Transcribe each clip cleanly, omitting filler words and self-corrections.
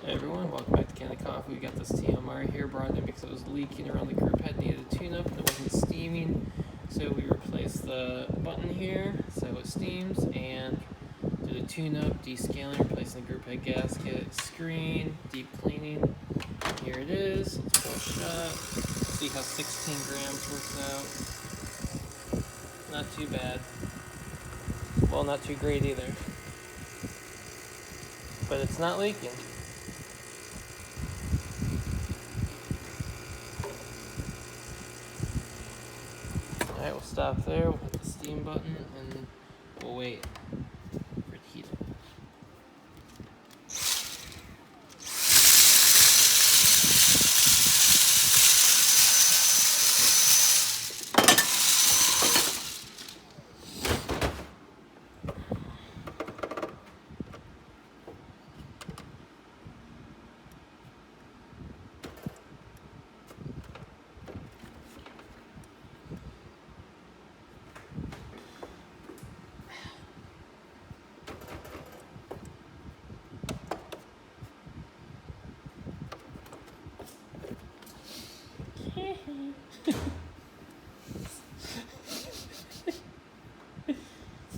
Hey everyone, welcome back to Kanen Coffee. We got this TMR here brought in because it was leaking around the group head, needed a tune-up and it wasn't steaming. So we replaced the button here so it steams and did a tune-up, descaling, replacing the group head gasket, screen, deep cleaning. Here it is. Let's pull a shot. See how 16 grams works out. Not too bad. Well, not too great either. But it's not leaking. Alright, we'll stop there, we'll hit the steam button, and we'll wait for it to heat up.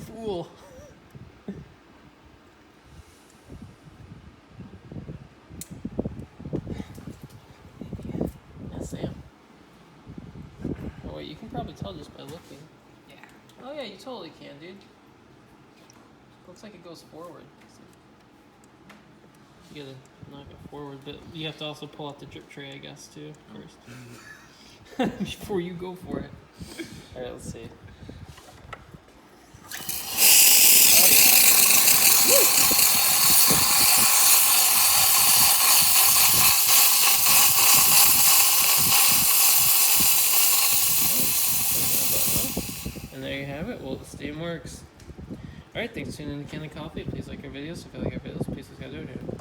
Fool. Yeah, Sam. Oh wait, you can probably tell just by looking. Yeah. Oh yeah, you totally can, dude. Looks like it goes forward. You gotta knock it forward, but you have to also pull out the drip tray, I guess, too, first. Before you go for it. Alright, let's see. And there you have it. Well, the steam works. Alright, thanks for tuning in to Kanen Coffee. Please like our videos. If you like our videos, please subscribe to our channel.